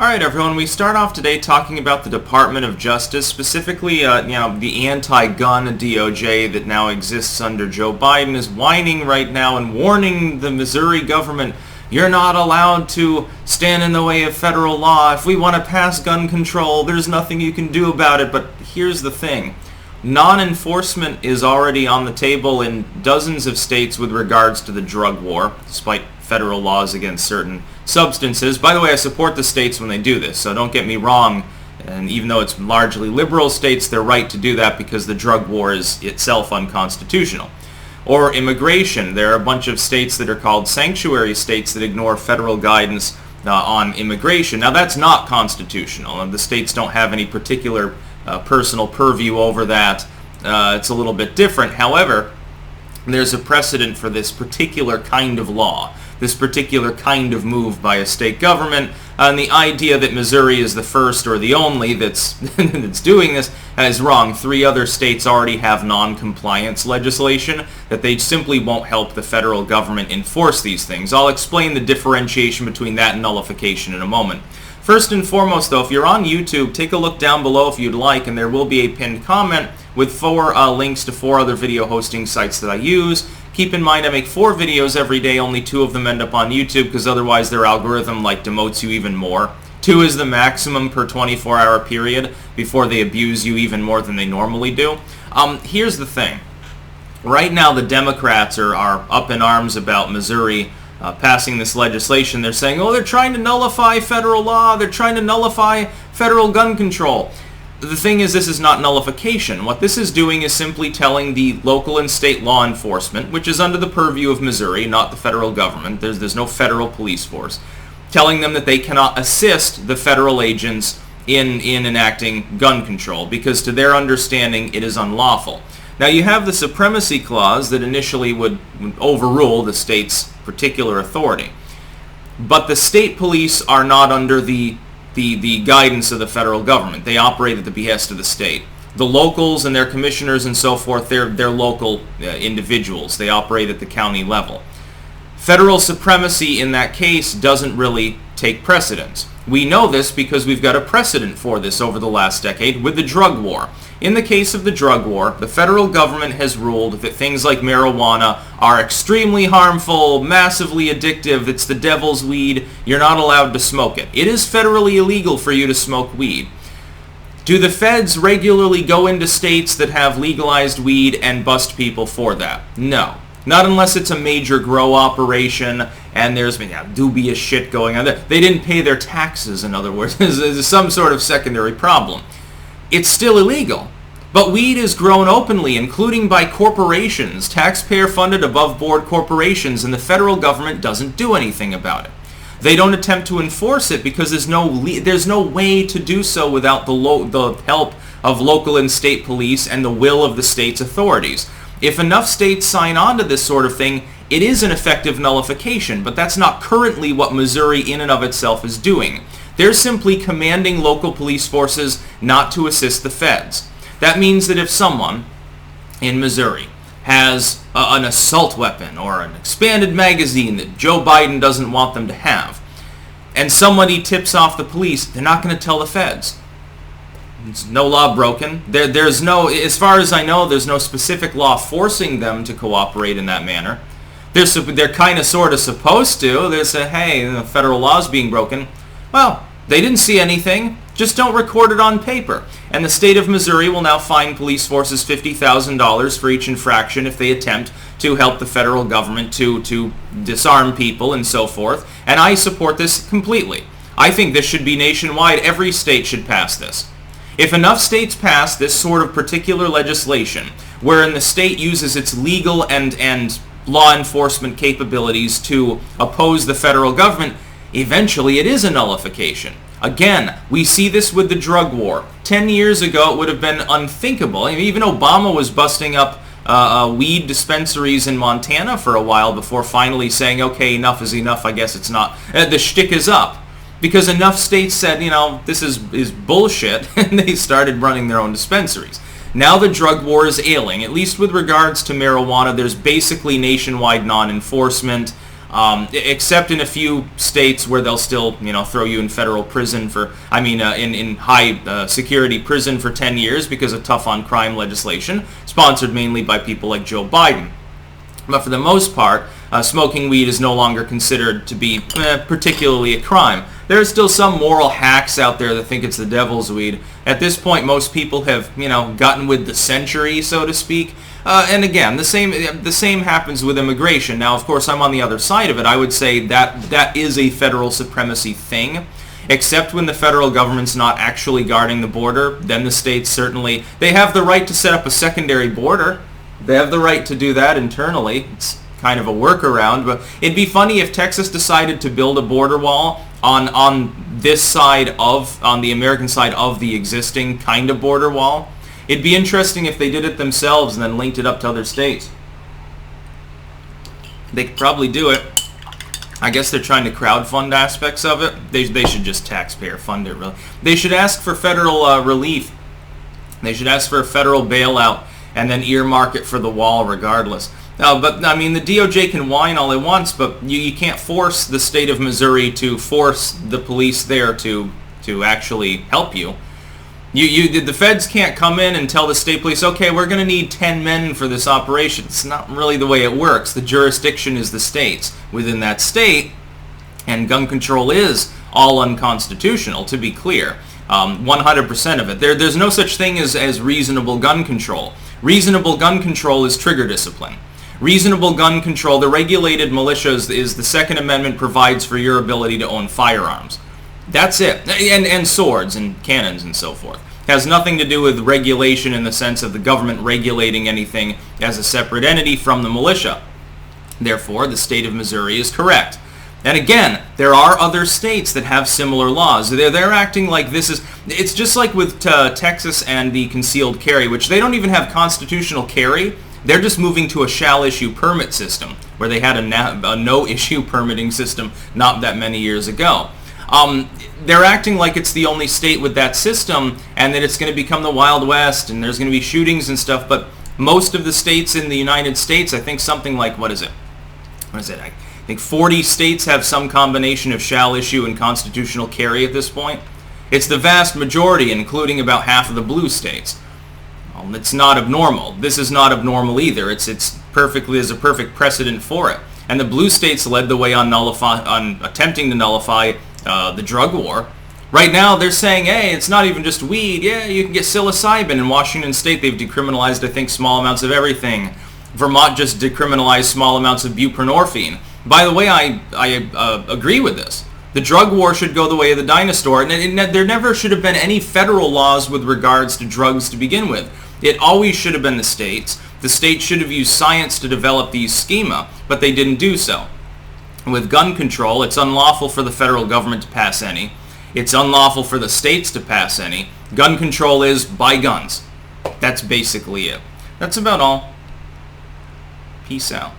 Alright everyone, we start off today talking about the Department of Justice, specifically the anti-gun DOJ that now exists under Joe Biden is whining right now and warning the Missouri government, you're not allowed to stand in the way of federal law. If we want to pass gun control, there's nothing you can do about it. But here's the thing. Non-enforcement is already on the table in dozens of states with regards to the drug war, despite federal laws against certain substances. By the way, I support the states when they do this, so don't get me wrong. And even though it's largely liberal states, they're right to do that because the drug war is itself unconstitutional. Or immigration. There are a bunch of states that are called sanctuary states that ignore federal guidance on immigration. Now that's not constitutional, and the states don't have any particular personal purview over that. It's a little bit different. However, there's a precedent for this particular kind of law, this particular kind of move by a state government, and the idea that Missouri is the first or the only that's doing this is wrong. 3 other states already have non-compliance legislation that they simply won't help the federal government enforce these things. I'll explain the differentiation between that and nullification in a moment. First and foremost, though, if you're on YouTube, take a look down below if you'd like, and there will be a pinned comment with 4 links to 4 other video hosting sites that I use. Keep in mind I make 4 videos every day, only 2 of them end up on YouTube because otherwise their algorithm demotes you even more. 2 is the maximum per 24-hour period before they abuse you even more than they normally do. Here's the thing. Right now the Democrats are up in arms about Missouri passing this legislation. They're saying, oh, they're trying to nullify federal law, they're trying to nullify federal gun control. The thing is, this is not nullification. What this is doing is simply telling the local and state law enforcement, which is under the purview of Missouri, not the federal government, there's no federal police force, telling them that they cannot assist the federal agents in enacting gun control, because to their understanding it is unlawful. Now you have the supremacy clause that initially would overrule the state's particular authority. But the state police are not under the guidance of the federal government. They operate at the behest of the state. The locals and their commissioners and so forth, they're local individuals. They operate at the county level. Federal supremacy in that case doesn't really take precedence. We know this because we've got a precedent for this over the last decade with the drug war. In the case of the drug war, the federal government has ruled that things like marijuana are extremely harmful, massively addictive, it's the devil's weed, you're not allowed to smoke it. It is federally illegal for you to smoke weed. Do the feds regularly go into states that have legalized weed and bust people for that? No. Not unless it's a major grow operation and there's been dubious shit going on there. They didn't pay their taxes, in other words. There's some sort of secondary problem. It's still illegal. But weed is grown openly, including by corporations, taxpayer-funded above-board corporations, and the federal government doesn't do anything about it. They don't attempt to enforce it because there's no way to do so without the help of local and state police and the will of the state's authorities. If enough states sign on to this sort of thing, it is an effective nullification, but that's not currently what Missouri in and of itself is doing. They're simply commanding local police forces not to assist the feds. That means that if someone in Missouri has an assault weapon or an expanded magazine that Joe Biden doesn't want them to have, and somebody tips off the police, they're not going to tell the feds. There's no law broken. There's no, as far as I know, there's no specific law forcing them to cooperate in that manner. They're kind of sort of supposed to. They say, hey, the federal law's being broken. Well, they didn't see anything. Just don't record it on paper. And the state of Missouri will now fine police forces $50,000 for each infraction if they attempt to help the federal government to disarm people and so forth. And I support this completely. I think this should be nationwide. Every state should pass this. If enough states pass this sort of particular legislation, wherein the state uses its legal and law enforcement capabilities to oppose the federal government, eventually it is a nullification. Again, we see this with the drug war. 10 years ago, it would have been unthinkable. I mean, even Obama was busting up weed dispensaries in Montana for a while before finally saying, okay, enough is enough, I guess it's not. The shtick is up. Because enough states said, this is bullshit, and they started running their own dispensaries. Now the drug war is ailing. At least with regards to marijuana, there's basically nationwide non-enforcement. except in a few states where they'll still, throw you in federal prison for, in high security prison for 10 years because of tough on crime legislation, sponsored mainly by people like Joe Biden. But for the most part, smoking weed is no longer considered to be particularly a crime. There are still some moral hacks out there that think it's the devil's weed. At this point, most people have, gotten with the century, so to speak. And again, the same happens with immigration. Now, of course, I'm on the other side of it. I would say that is a federal supremacy thing. Except when the federal government's not actually guarding the border, then the states certainly, they have the right to set up a secondary border. They have the right to do that internally. It's kind of a workaround, but it'd be funny if Texas decided to build a border wall on this side on the American side of the existing kind of border wall. It'd be interesting if they did it themselves and then linked it up to other states. They could probably do it. I guess they're trying to crowdfund aspects of it. They should just taxpayer fund it, really. They should ask for federal relief. They should ask for a federal bailout and then earmark it for the wall regardless. But the DOJ can whine all it wants, but you can't force the state of Missouri to force the police there to actually help you. The feds can't come in and tell the state police, okay, we're going to need 10 men for this operation. It's not really the way it works. The jurisdiction is the state's within that state, and gun control is all unconstitutional, to be clear. 100% of it. There's no such thing as reasonable gun control. Reasonable gun control is trigger discipline. Reasonable gun control, the regulated militias, is the Second Amendment provides for your ability to own firearms. That's it. And swords and cannons and so forth. It has nothing to do with regulation in the sense of the government regulating anything as a separate entity from the militia. Therefore, the state of Missouri is correct. And again, there are other states that have similar laws. They're acting like this is... It's just like with Texas and the concealed carry, which they don't even have constitutional carry. They're just moving to a shall-issue permit system, where they had a no-issue permitting system not that many years ago. They're acting like it's the only state with that system, and that it's going to become the Wild West, and there's going to be shootings and stuff, but most of the states in the United States, I think something like, I think 40 states have some combination of shall issue and constitutional carry at this point. It's the vast majority, including about half of the blue states. It's not abnormal. This is not abnormal either. It's perfectly as a perfect precedent for it. And the blue states led the way on attempting to nullify the drug war. Right now, they're saying, hey, it's not even just weed. Yeah, you can get psilocybin. In Washington State, they've decriminalized, I think, small amounts of everything. Vermont just decriminalized small amounts of buprenorphine. By the way, I agree with this. The drug war should go the way of the dinosaur, and there never should have been any federal laws with regards to drugs to begin with. It always should have been the states. The states should have used science to develop these schema, but they didn't do so. With gun control, it's unlawful for the federal government to pass any. It's unlawful for the states to pass any. Gun control is buy guns. That's basically it. That's about all. Peace out.